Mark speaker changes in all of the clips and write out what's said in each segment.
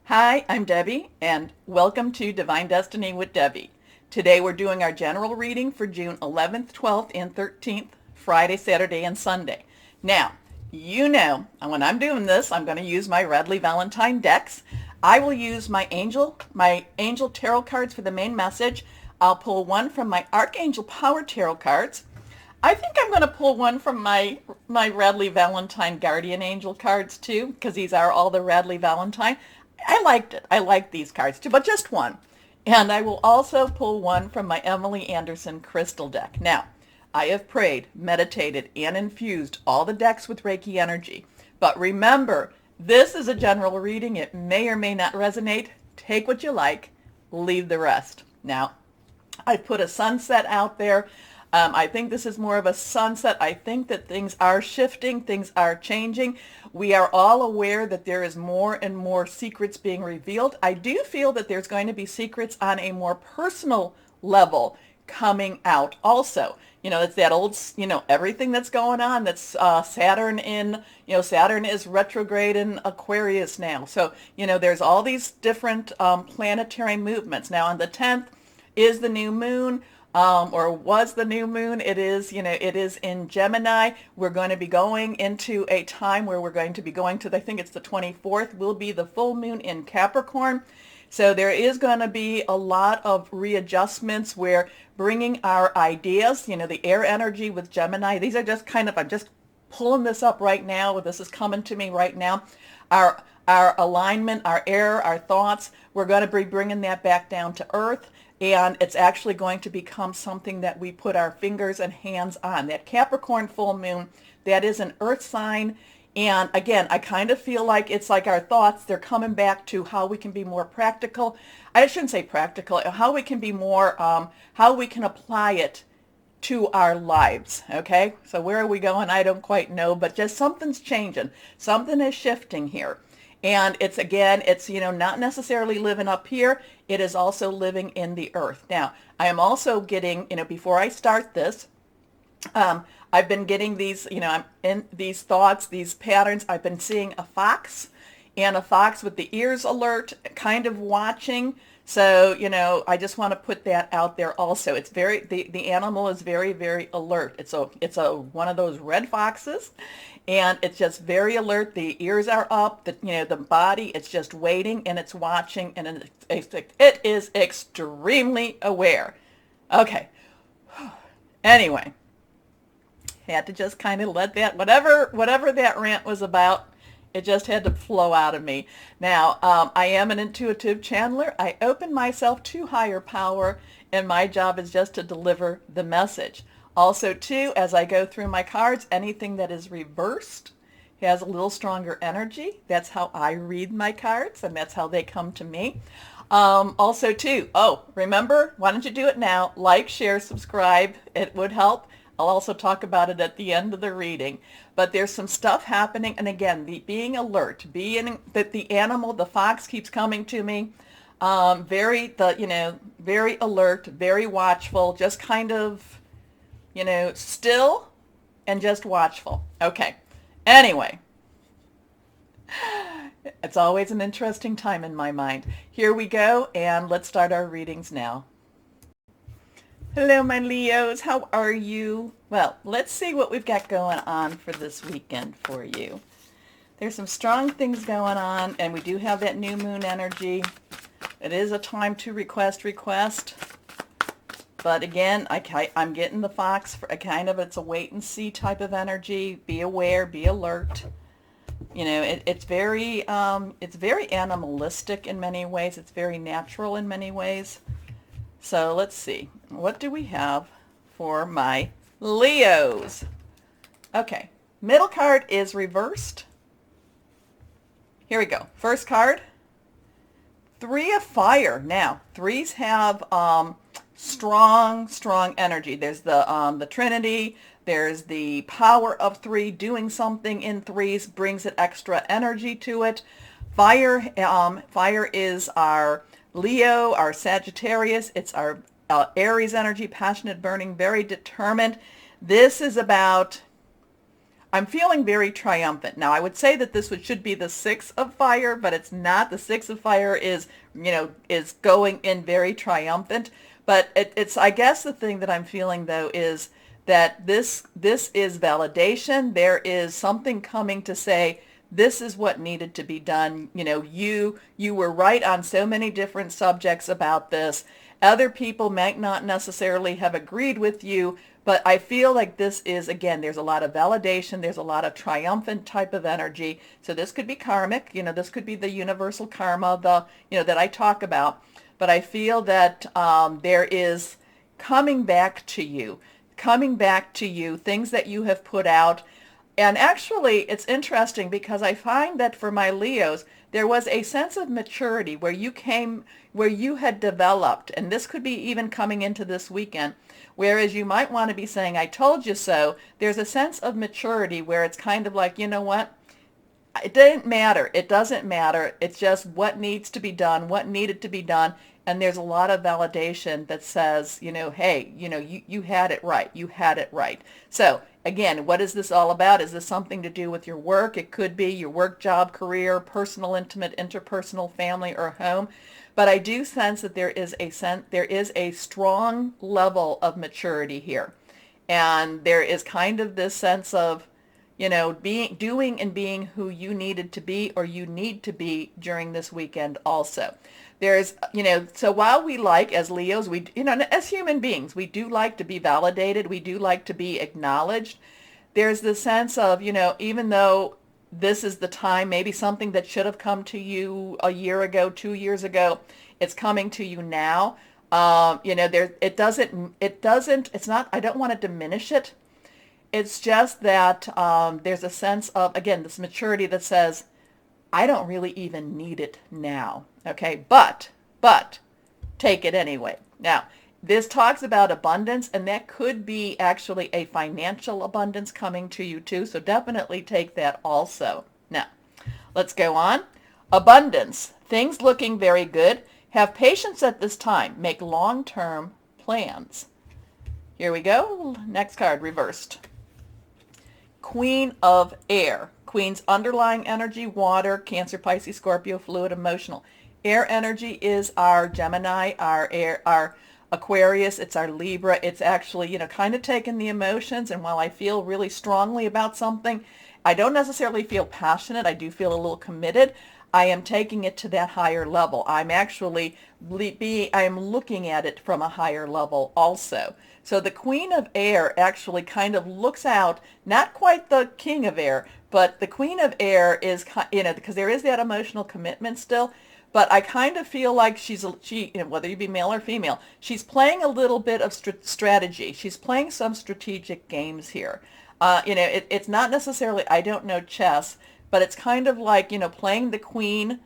Speaker 1: Hi, I'm Debbie, and welcome to Divine Destiny with Debbie. Today we're doing our general reading for June 11th, 12th, and 13th, Friday, Saturday, and Sunday. Now, you know, when I'm doing this, I'm going to use my Redley Valentine decks. I will use my angel tarot cards for the main message. I'll pull one from my Archangel Power tarot cards. I think I'm going to pull one from my Radley Valentine Guardian Angel cards too, because these are all the Radley Valentine. I liked it. I like these cards too, but just one. And I will also pull one from my Emily Anderson Crystal deck. Now, I have prayed, meditated, and infused all the decks with Reiki energy. But remember, this is a general reading. It may or may not resonate. Take what you like, leave the rest. Now, I put a sunset out there. I think this is more of a sunset. I think that things are shifting, things are changing. We are all aware that there is more and more secrets being revealed. I do feel that there's going to be secrets on a more personal level coming out also. You know, it's that old, everything that's going on. That's Saturn in, Saturn is retrograde in Aquarius now. So, there's all these different planetary movements. Now on the 10th is the new moon. Or was the new moon. It is, it is in Gemini. We're going to be going into a time where we're going to be going to, I think it's the 24th, will be the full moon in Capricorn. So there is going to be a lot of readjustments where bringing our ideas, the air energy with Gemini, these are just I'm just pulling this up right now. This is coming to me right now. Our alignment, our air, our thoughts, we're going to be bringing that back down to earth. And it's actually going to become something that we put our fingers and hands on. That Capricorn full moon, that is an earth sign. And again, I kind of feel like it's like our thoughts, they're coming back to how we can be more practical. I shouldn't say practical, how we can be more, how we can apply it to our lives. Okay, so where are we going? I don't quite know, but just something's changing. Something is shifting here. And it's not necessarily living up here. It is also living in the earth. Now, I am also getting, before I start this, I've been getting these, I'm in these thoughts, these patterns. I've been seeing a fox with the ears alert, kind of watching. So, I just want to put that out there also. It's the animal is very, very alert. It's one of those red foxes, and it's just very alert. The ears are up, the body, it's just waiting and it's watching, and it is extremely aware. Okay. Anyway, had to just kind of let that, whatever that rant was about, it just had to flow out of me. Now, I am an intuitive channeler. I open myself to higher power, and my job is just to deliver the message. Also, too, as I go through my cards, anything that is reversed has a little stronger energy. That's how I read my cards, and that's how they come to me. Also, too, remember, why don't you do it now? Like, share, subscribe. It would help. I'll also talk about it at the end of the reading. But there's some stuff happening. And again, being alert, that the animal, the fox keeps coming to me. Very alert, very watchful, just kind of, still and just watchful. Okay. Anyway, it's always an interesting time in my mind. Here we go, and let's start our readings now. Hello, my Leos. How are you? Well, let's see what we've got going on for this weekend for you. There's some strong things going on, and we do have that new moon energy. It is a time to request. But again, I'm getting the fox for it's a wait and see type of energy. Be aware, be alert. It's very animalistic in many ways. It's very natural in many ways. So let's see. What do we have for my Leos? Okay. Middle card is reversed. Here we go. First card. 3 of fire. Now, 3s have strong energy. There's the Trinity. There's the power of 3. Doing something in 3s brings it extra energy to it. Fire is our Leo, our Sagittarius. It's our Aries energy, passionate, burning, very determined. This is about I'm feeling very triumphant. Now, I would say that should be the Six of Fire, but it's not. The Six of Fire is going in very triumphant. But it's, I guess the thing that I'm feeling, though, is that this is validation. There is something coming to say, this is what needed to be done. You were right on so many different subjects about this. Other people might not necessarily have agreed with you, but I feel like this is, again, there's a lot of validation. There's a lot of triumphant type of energy. So this could be karmic. This could be the universal karma, that I talk about. But I feel that there is coming back to you, things that you have put out. And actually, it's interesting because I find that for my Leos, there was a sense of maturity where you had developed, and this could be even coming into this weekend, whereas you might want to be saying, I told you so. There's a sense of maturity where it's kind of like, you know what? It didn't matter. It doesn't matter. It's just what needs to be done, what needed to be done. And there's a lot of validation that says, hey, you had it right. You had it right. So again, what is this all about? Is this something to do with your work? It could be your work, job, career, personal, intimate, interpersonal, family, or home. But I do sense that there is a strong level of maturity here. And there is kind of this sense of, doing and being who you needed to be or you need to be during this weekend also. There's, so while we like, as Leos, as human beings, we do like to be validated. We do like to be acknowledged. There's the sense of, even though this is the time, maybe something that should have come to you a year ago, 2 years ago, it's coming to you now. It's not, I don't want to diminish it. It's just that there's a sense of, again, this maturity that says, I don't really even need it now. Okay, but take it anyway. Now, this talks about abundance, and that could be actually a financial abundance coming to you too, so definitely take that also. Now, let's go on. Abundance, things looking very good. Have patience at this time. Make long-term plans. Here we go. Next card, reversed. Queen of Air. Queen's underlying energy, water, Cancer, Pisces, Scorpio, fluid, emotional. Air energy is our Gemini, our Aquarius, it's our Libra. It's actually, kind of taking the emotions, and while I feel really strongly about something, I don't necessarily feel passionate. I do feel a little committed. I am taking it to that higher level. I'm actually I'm looking at it from a higher level also. So the Queen of Air actually kind of looks out, not quite the King of Air, but the Queen of Air is, because there is that emotional commitment still. But I kind of feel like she, whether you be male or female, she's playing a little bit of strategy. She's playing some strategic games here. It's not necessarily, I don't know chess, but it's kind of like, playing the queen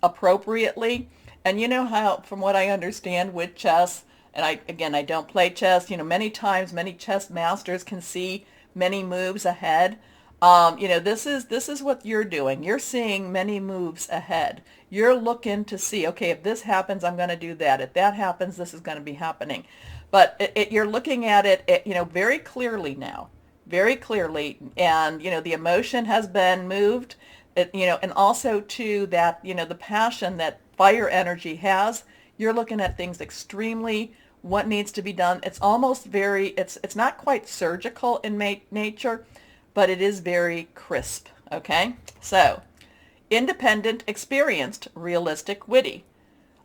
Speaker 1: appropriately. And you know how, from what I understand with chess, and I don't play chess, many times, many chess masters can see many moves ahead. This is what you're doing. You're seeing many moves ahead. You're looking to see, okay, if this happens, I'm going to do that. If that happens, this is going to be happening. But you're looking at it, very clearly now, very clearly. And, the emotion has been moved, and also to that, the passion that fire energy has. You're looking at things extremely, what needs to be done. It's almost it's not quite surgical in nature, but it is very crisp, okay? So, independent, experienced, realistic, witty.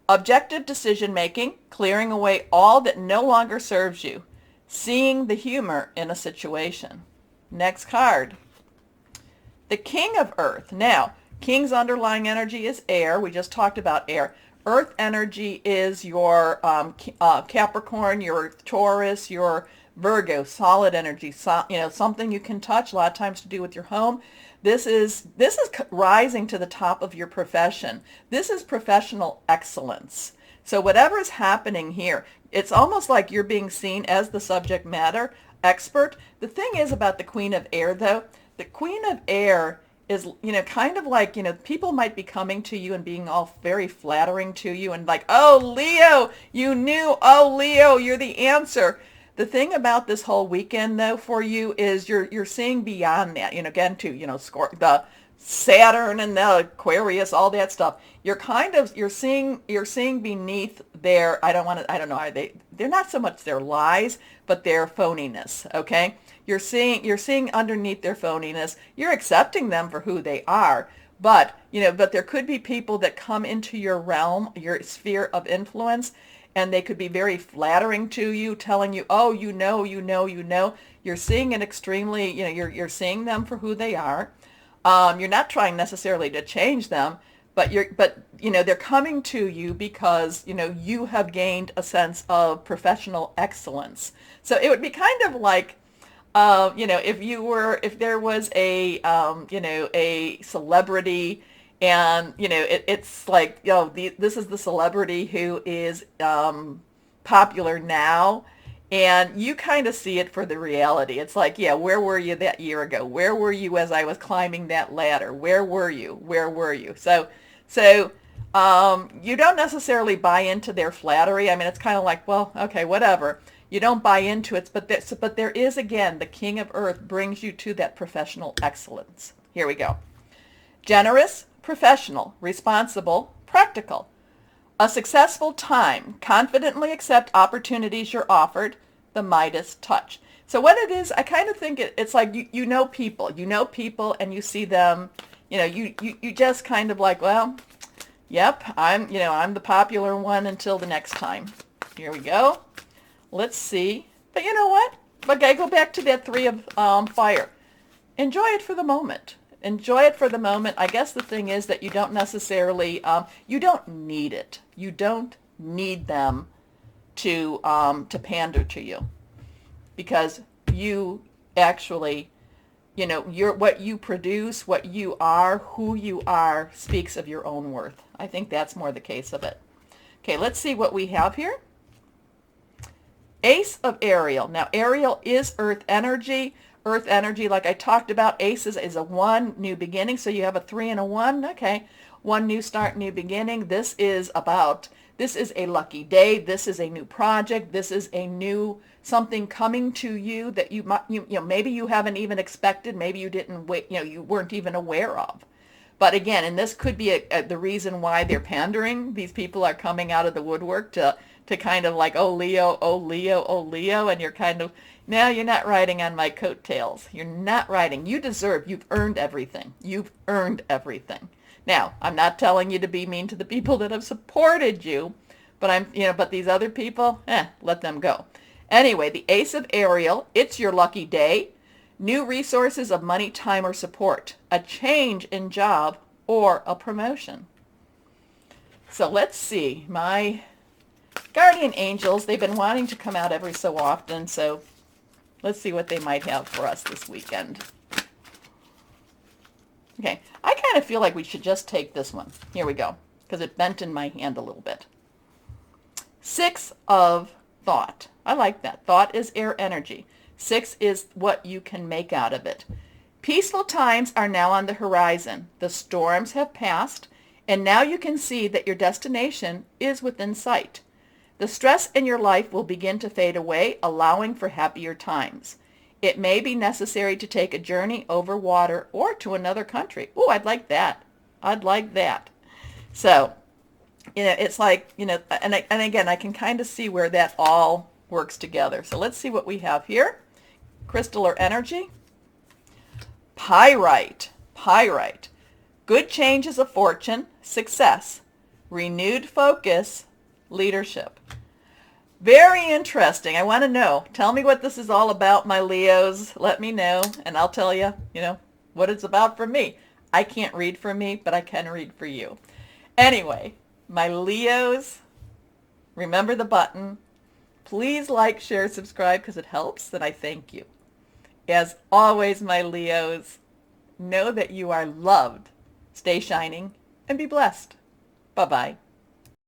Speaker 1: Objective decision-making, clearing away all that no longer serves you. Seeing the humor in a situation. Next card. The King of Earth. Now, King's underlying energy is air. We just talked about air. Earth energy is your Capricorn, your Taurus, your Virgo, solid energy, something you can touch, a lot of times to do with your home. This is rising to the top of your profession. This is professional excellence. So whatever is happening here, it's almost like you're being seen as the subject matter expert. The thing is about the Queen of Air, though, the Queen of Air is, kind of like, people might be coming to you and being all very flattering to you and like, oh, Leo, you knew, oh, Leo, you're the answer. The thing about this whole weekend, though, for you is you're seeing beyond that. Again, to the Saturn and the Aquarius, all that stuff. You're seeing beneath their, I don't know, they're not so much their lies, but their phoniness. Okay, you're seeing underneath their phoniness. You're accepting them for who they are. But there could be people that come into your realm, your sphere of influence, and they could be very flattering to you, telling you, oh, you know. You're seeing it extremely, you're seeing them for who they are. You're not trying necessarily to change them, but they're coming to you because, you have gained a sense of professional excellence. So it would be kind of like, if there was a celebrity, and it's like, this is the celebrity who is popular now, and you kind of see it for the reality. It's like, yeah, where were you that year ago? Where were you as I was climbing that ladder? Where were you? So you don't necessarily buy into their flattery. I mean, it's kind of like, well, okay, whatever. You don't buy into it, but there is, again, the King of Earth brings you to that professional excellence. Here we go. Generous, professional, responsible, practical. A successful time. Confidently accept opportunities you're offered. The Midas touch. So what it is, I kind of think it's like you know people. You know people, and you see them. You just kind of like, well, yep, I'm the popular one until the next time. Here we go. Let's see. But you know what? Okay, go back to that 3 of fire. Enjoy it for the moment. Enjoy it for the moment. I guess the thing is that you don't necessarily, you don't need it. You don't need them to pander to you, because you actually, what you produce, what you are, who you are, speaks of your own worth. I think that's more the case of it. Okay, let's see what we have here. Ace of Ariel. Now, Ariel is earth energy. Earth energy, like I talked about, aces is a 1, new beginning. So you have a 3 and a 1. Okay. 1 new start, new beginning. This is a lucky day. This is a new project. This is a new something coming to you that maybe you haven't even expected. Maybe you didn't wait, you weren't even aware of. But again, and this could be the reason why they're pandering. These people are coming out of the woodwork to kind of like, oh, Leo, oh, Leo, oh, Leo. And you're kind of, no, you're not riding on my coattails. You're not riding. You've earned everything. You've earned everything. Now, I'm not telling you to be mean to the people that have supported you, but but these other people, let them go. Anyway, the Ace of Ariel, it's your lucky day. New resources of money, time, or support. A change in job or a promotion. So let's see. My guardian angels, they've been wanting to come out every so often, so let's see what they might have for us this weekend. Okay, I kind of feel like we should just take this one. Here we go, because it bent in my hand a little bit. 6 of thought. I like that. Thought is air energy. 6 is what you can make out of it. Peaceful times are now on the horizon. The storms have passed, and now you can see that your destination is within sight. The stress in your life will begin to fade away, allowing for happier times. It may be necessary to take a journey over water or to another country. Oh, I'd like that. I'd like that. So, it's like, and again, I can kind of see where that all works together. So let's see what we have here. Crystal or energy. Pyrite. Pyrite. Good changes of fortune, success, renewed focus, leadership. Very interesting. I want to know. Tell me what this is all about, my Leos. Let me know, and I'll tell you, what it's about for me. I can't read for me, but I can read for you. Anyway, my Leos, remember the button. Please like, share, subscribe, because it helps, and I thank you. As always, my Leos, know that you are loved. Stay shining and be blessed. Bye-bye.